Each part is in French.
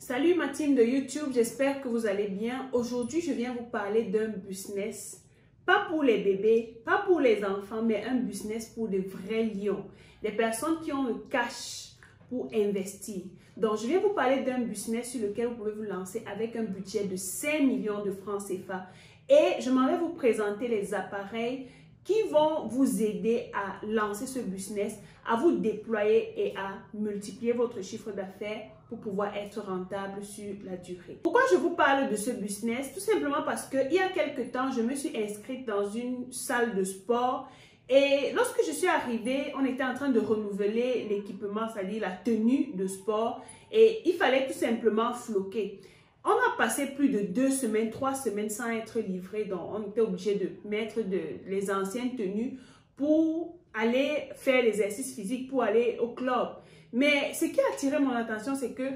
Salut ma team de YouTube, j'espère que vous allez bien. Aujourd'hui, je viens vous parler d'un business, pas pour les bébés, pas pour les enfants, mais un business pour de vrais lions. Des personnes qui ont le cash pour investir. Donc, je viens vous parler d'un business sur lequel vous pouvez vous lancer avec un budget de 5 millions de francs CFA. Et je m'en vais vous présenter les appareils qui vont vous aider à lancer ce business, à vous déployer et à multiplier votre chiffre d'affaires pour pouvoir être rentable sur la durée. Pourquoi je vous parle de ce business? Tout simplement parce qu'il y a quelques temps, je me suis inscrite dans une salle de sport et lorsque je suis arrivée, on était en train de renouveler l'équipement, c'est-à-dire la tenue de sport, et il fallait tout simplement floquer. On a passé plus de 2 semaines, 3 semaines sans être livré, donc on était obligé de mettre les anciennes tenues pour aller faire l'exercice physique, pour aller au club. Mais ce qui a attiré mon attention, c'est que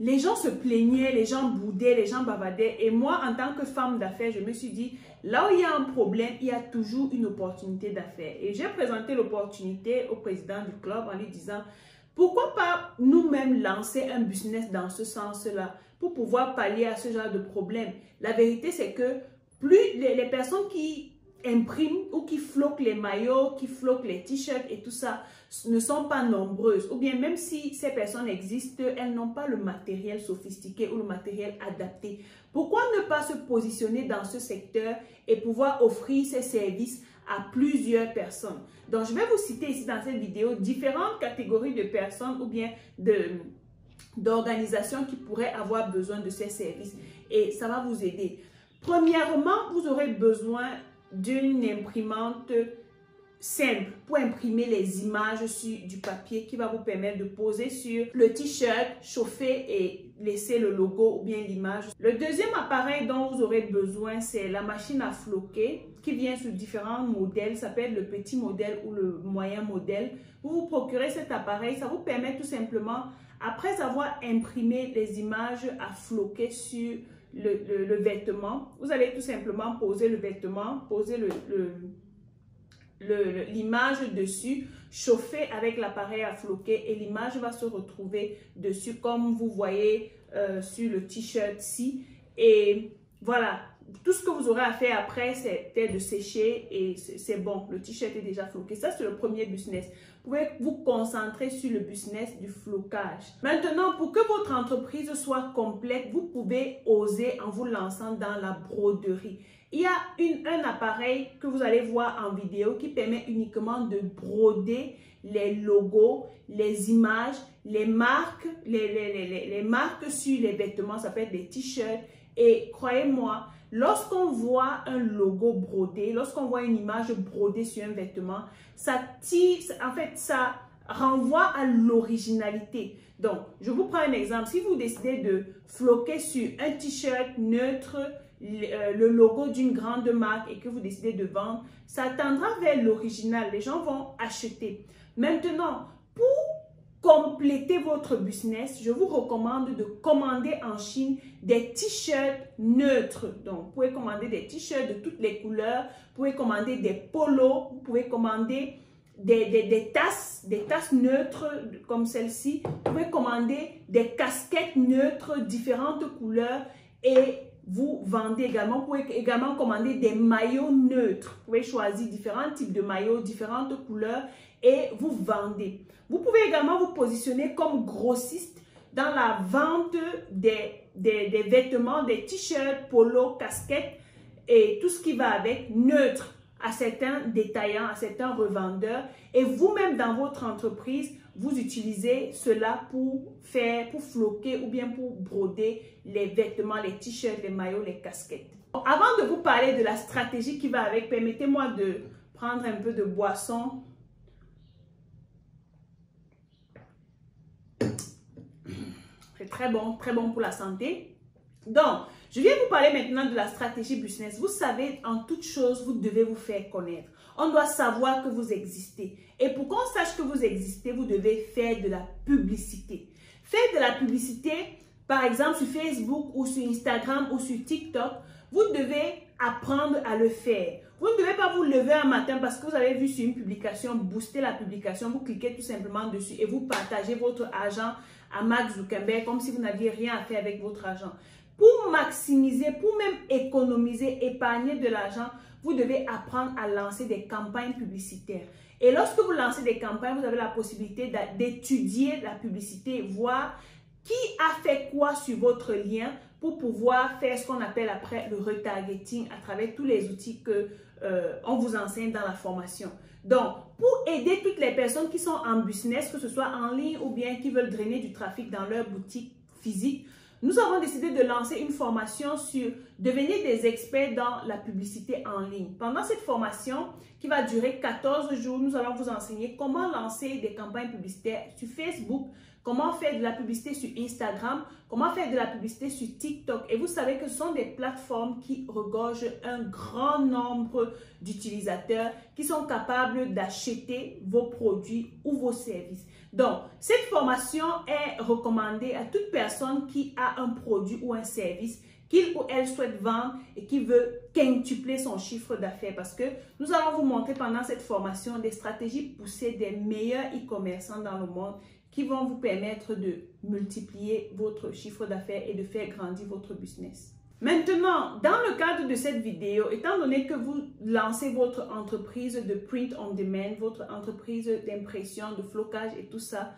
les gens se plaignaient, les gens boudaient, les gens bavardaient. Et moi, en tant que femme d'affaires, je me suis dit, là où il y a un problème, il y a toujours une opportunité d'affaires. Et j'ai présenté l'opportunité au président du club en lui disant, pourquoi pas nous-mêmes lancer un business dans ce sens-là pour pouvoir pallier à ce genre de problème. La vérité, c'est que plus les personnes qui impriment ou qui floquent les maillots, qui floquent les t-shirts et tout ça ne sont pas nombreuses. Ou bien même si ces personnes existent, elles n'ont pas le matériel sophistiqué ou le matériel adapté. Pourquoi ne pas se positionner dans ce secteur et pouvoir offrir ces services à plusieurs personnes? Donc, je vais vous citer ici dans cette vidéo différentes catégories de personnes ou bien d'organisations qui pourraient avoir besoin de ces services et ça va vous aider. Premièrement, vous aurez besoin d'une imprimante simple pour imprimer les images sur du papier qui va vous permettre de poser sur le t-shirt, chauffer et laisser le logo ou bien l'image. Le deuxième appareil dont vous aurez besoin, c'est la machine à floquer qui vient sur différents modèles. Ça peut être le petit modèle ou le moyen modèle. Vous vous procurez cet appareil, ça vous permet tout simplement, après avoir imprimé les images à floquer sur le vêtement, vous allez tout simplement poser le vêtement, poser l'image dessus, chauffer avec l'appareil à floquer et l'image va se retrouver dessus comme vous voyez sur le t-shirt-ci. Et voilà, tout ce que vous aurez à faire après, c'est de sécher et c'est bon, le t-shirt est déjà floqué. Ça, c'est le premier business. Vous pouvez vous concentrer sur le business du flocage. Maintenant, pour que votre entreprise soit complète, vous pouvez oser en vous lançant dans la broderie. Il y a un appareil que vous allez voir en vidéo qui permet uniquement de broder les logos, les images, les marques, les marques sur les vêtements, ça peut être des t-shirts. Et croyez-moi, lorsqu'on voit un logo brodé, lorsqu'on voit une image brodée sur un vêtement, ça tire, en fait, ça renvoie à l'originalité. Donc, je vous prends un exemple. Si vous décidez de floquer sur un t-shirt neutre, le logo d'une grande marque et que vous décidez de vendre, ça tendra vers l'original. Les gens vont acheter. Maintenant, pour compléter votre business, je vous recommande de commander en Chine des t-shirts neutres. Donc, vous pouvez commander des t-shirts de toutes les couleurs, vous pouvez commander des polos, vous pouvez commander des tasses neutres comme celle-ci, vous pouvez commander des casquettes neutres, différentes couleurs et vous vendez également. Vous pouvez également commander des maillots neutres. Vous pouvez choisir différents types de maillots, différentes couleurs et vous vendez. Vous pouvez également vous positionner comme grossiste dans la vente des vêtements, des t-shirts, polos, casquettes et tout ce qui va avec, neutre à certains détaillants, à certains revendeurs. Et vous-même dans votre entreprise, vous utilisez cela pour floquer ou bien pour broder les vêtements, les t-shirts, les maillots, les casquettes. Avant de vous parler de la stratégie qui va avec, permettez-moi de prendre un peu de boisson. C'est très bon pour la santé. Donc, je viens vous parler maintenant de la stratégie business. Vous savez, en toute chose, vous devez vous faire connaître. On doit savoir que vous existez. Et pour qu'on sache que vous existez, vous devez faire de la publicité. Faire de la publicité, par exemple, sur Facebook ou sur Instagram ou sur TikTok, vous devez apprendre à le faire. Vous ne devez pas vous lever un matin parce que vous avez vu sur une publication, booster la publication, vous cliquez tout simplement dessus et vous partagez votre argent à Mark Zuckerberg comme si vous n'aviez rien à faire avec votre argent. Pour maximiser, pour même économiser, épargner de l'argent, vous devez apprendre à lancer des campagnes publicitaires. Et lorsque vous lancez des campagnes, vous avez la possibilité d'étudier la publicité, voir qui a fait quoi sur votre lien pour pouvoir faire ce qu'on appelle après le retargeting à travers tous les outils que on vous enseigne dans la formation. Donc, pour aider toutes les personnes qui sont en business, que ce soit en ligne ou bien qui veulent drainer du trafic dans leur boutique physique, nous avons décidé de lancer une formation sur devenir des experts dans la publicité en ligne. Pendant cette formation qui va durer 14 jours, nous allons vous enseigner comment lancer des campagnes publicitaires sur Facebook, comment faire de la publicité sur Instagram, comment faire de la publicité sur TikTok. Et vous savez que ce sont des plateformes qui regorgent un grand nombre d'utilisateurs qui sont capables d'acheter vos produits ou vos services. Donc, cette formation est recommandée à toute personne qui a un produit ou un service qu'il ou elle souhaite vendre et qui veut quintupler son chiffre d'affaires, parce que nous allons vous montrer pendant cette formation des stratégies poussées des meilleurs e-commerçants dans le monde qui vont vous permettre de multiplier votre chiffre d'affaires et de faire grandir votre business. Maintenant, dans le cadre de cette vidéo, étant donné que vous lancez votre entreprise de print on demand, votre entreprise d'impression, de flocage et tout ça,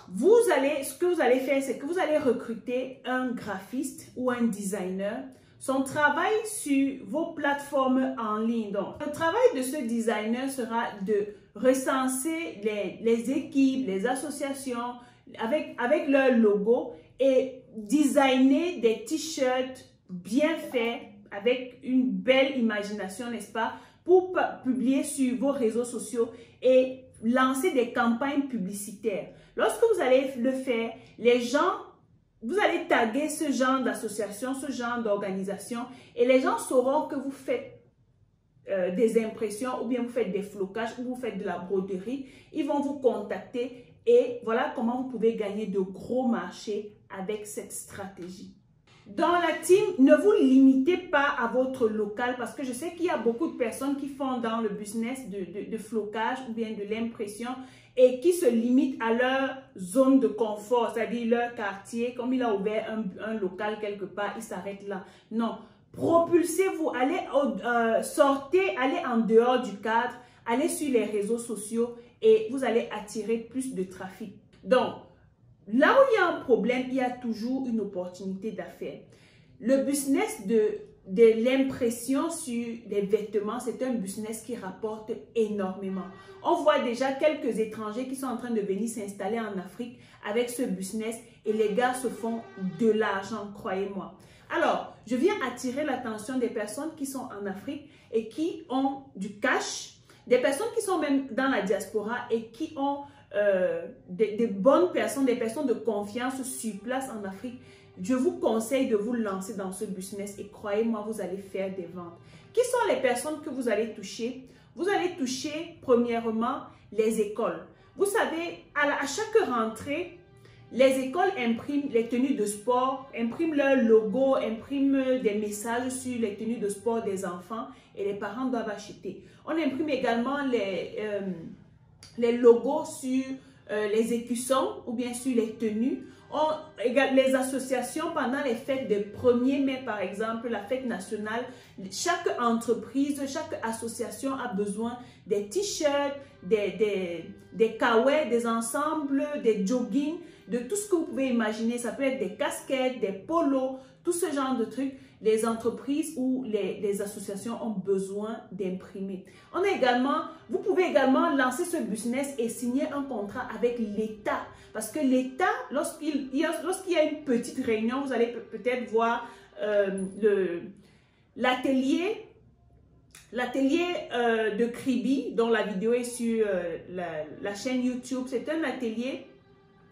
ce que vous allez faire, c'est que vous allez recruter un graphiste ou un designer. Son travail sur vos plateformes en ligne. Donc, le travail de ce designer sera de recenser les équipes, les associations avec leur logo et designer des t-shirts bien faits avec une belle imagination, n'est-ce pas, pour publier sur vos réseaux sociaux et lancer des campagnes publicitaires. Lorsque vous allez le faire, vous allez taguer ce genre d'association, ce genre d'organisation et les gens sauront que vous faites des impressions ou bien vous faites des flocages ou vous faites de la broderie. Ils vont vous contacter et voilà comment vous pouvez gagner de gros marchés avec cette stratégie. Dans la team, ne vous limitez pas à votre local parce que je sais qu'il y a beaucoup de personnes qui font dans le business de flocage ou bien de l'impression et qui se limitent à leur zone de confort, c'est-à-dire leur quartier. Comme il a ouvert un local quelque part, il s'arrête là. Non, propulsez-vous, allez sortez, allez en dehors du cadre, allez sur les réseaux sociaux et vous allez attirer plus de trafic. Donc, là où il y a un problème, il y a toujours une opportunité d'affaires. Le business de l'impression sur les vêtements, c'est un business qui rapporte énormément. On voit déjà quelques étrangers qui sont en train de venir s'installer en Afrique avec ce business et les gars se font de l'argent, croyez-moi. Alors, je viens attirer l'attention des personnes qui sont en Afrique et qui ont du cash, des personnes qui sont même dans la diaspora et qui ont des bonnes personnes, des personnes de confiance sur place en Afrique. Je vous conseille de vous lancer dans ce business et croyez-moi, vous allez faire des ventes. Qui sont les personnes que vous allez toucher? Vous allez toucher premièrement les écoles. Vous savez, à chaque rentrée, les écoles impriment les tenues de sport, impriment leur logo, impriment des messages sur les tenues de sport des enfants et les parents doivent acheter. On imprime également les logos sur les écussons ou bien sur les tenues. Les associations, pendant les fêtes de 1er mai, par exemple, la fête nationale, chaque entreprise, chaque association a besoin des t-shirts, des kawais, des ensembles, des joggings, de tout ce que vous pouvez imaginer. Ça peut être des casquettes, des polos, tout ce genre de trucs. Les entreprises ou les associations ont besoin d'imprimer. Vous pouvez également lancer ce business et signer un contrat avec l'État. Parce que l'État, lorsqu'il y a une petite réunion, vous allez peut-être voir l'atelier de Kribi, dont la vidéo est sur la chaîne YouTube. C'est un atelier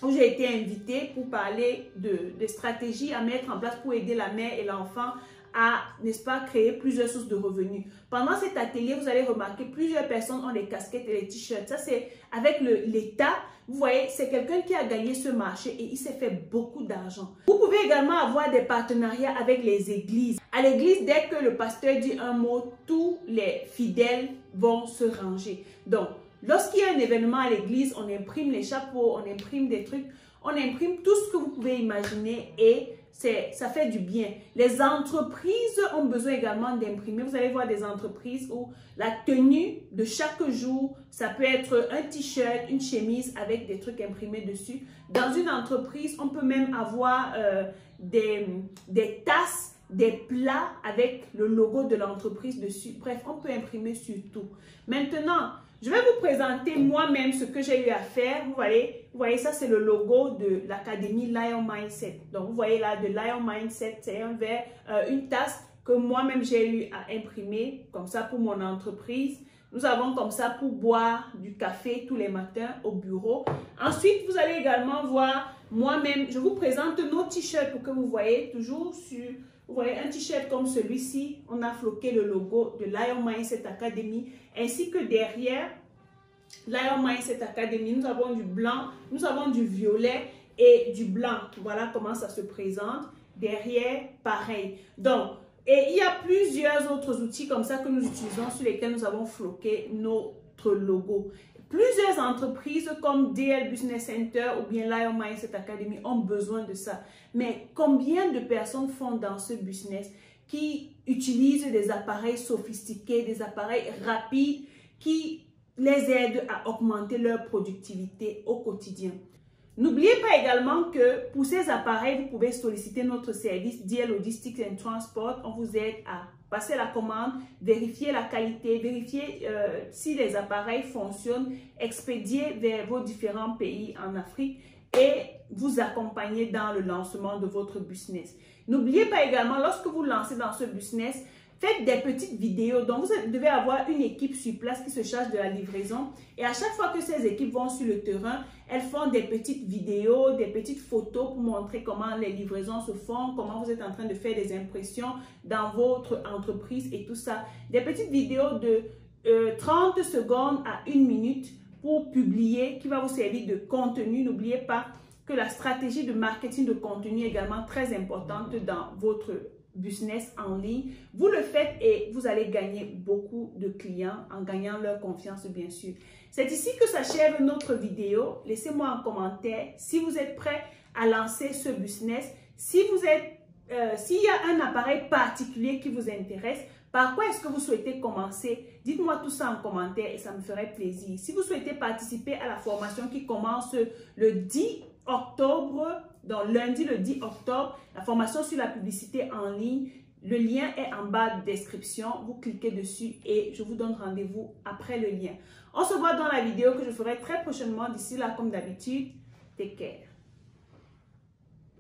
où j'ai été invitée pour parler de stratégies à mettre en place pour aider la mère et l'enfant à, n'est-ce pas, créer plusieurs sources de revenus. Pendant cet atelier, vous allez remarquer plusieurs personnes ont des casquettes et des t-shirts. Ça, c'est avec l'État. Vous voyez, c'est quelqu'un qui a gagné ce marché et il s'est fait beaucoup d'argent. Vous pouvez également avoir des partenariats avec les églises. À l'église, dès que le pasteur dit un mot, tous les fidèles vont se ranger. Donc, lorsqu'il y a un événement à l'église, on imprime les chapeaux, on imprime des trucs. On imprime tout ce que vous pouvez imaginer et ça fait du bien. Les entreprises ont besoin également d'imprimer. Vous allez voir des entreprises où la tenue de chaque jour, ça peut être un t-shirt, une chemise avec des trucs imprimés dessus. Dans une entreprise, on peut même avoir des tasses, des plats avec le logo de l'entreprise dessus. Bref, on peut imprimer sur tout. Maintenant, je vais vous présenter moi-même ce que j'ai eu à faire. Vous voyez ça, c'est le logo de l'académie Lion Mindset. Donc, vous voyez là, de Lion Mindset, c'est un verre, une tasse que moi-même j'ai eu à imprimer, comme ça pour mon entreprise. Nous avons comme ça pour boire du café tous les matins au bureau. Ensuite, vous allez également voir moi-même, je vous présente nos t-shirts pour que vous voyez toujours sur... Vous voyez un t-shirt comme celui-ci, on a floqué le logo de Lion Mindset Academy, ainsi que derrière Lion Mindset Academy, nous avons du blanc, nous avons du violet et du blanc. Voilà comment ça se présente. Derrière, pareil. Donc, et il y a plusieurs autres outils comme ça que nous utilisons sur lesquels nous avons floqué notre logo. Plusieurs entreprises comme DL Business Center ou bien Lion Mindset Academy ont besoin de ça. Mais combien de personnes font dans ce business qui utilisent des appareils sophistiqués, des appareils rapides qui les aident à augmenter leur productivité au quotidien? N'oubliez pas également que pour ces appareils, vous pouvez solliciter notre service DL Logistics and Transport. On vous aide à passer la commande, vérifier la qualité, vérifier si les appareils fonctionnent, expédier vers vos différents pays en Afrique et vous accompagner dans le lancement de votre business. N'oubliez pas également, lorsque vous lancez dans ce business, faites des petites vidéos. Donc, vous devez avoir une équipe sur place qui se charge de la livraison. Et à chaque fois que ces équipes vont sur le terrain, elles font des petites vidéos, des petites photos pour montrer comment les livraisons se font, comment vous êtes en train de faire des impressions dans votre entreprise et tout ça. Des petites vidéos de 30 secondes à 1 minute pour publier, qui va vous servir de contenu. N'oubliez pas que la stratégie de marketing de contenu est également très importante dans votre business en ligne. Vous le faites et vous allez gagner beaucoup de clients en gagnant leur confiance, bien sûr. C'est ici que s'achève notre vidéo. Laissez-moi en commentaire si vous êtes prêt à lancer ce business. Si vous êtes, s'il y a un appareil particulier qui vous intéresse, par quoi est-ce que vous souhaitez commencer? Dites-moi tout ça en commentaire et ça me ferait plaisir. Si vous souhaitez participer à la formation qui commence le 10 octobre, donc lundi le 10 octobre, la formation sur la publicité en ligne, le lien est en bas de description. Vous cliquez dessus et je vous donne rendez-vous après le lien. On se voit dans la vidéo que je ferai très prochainement. D'ici là, comme d'habitude, take care.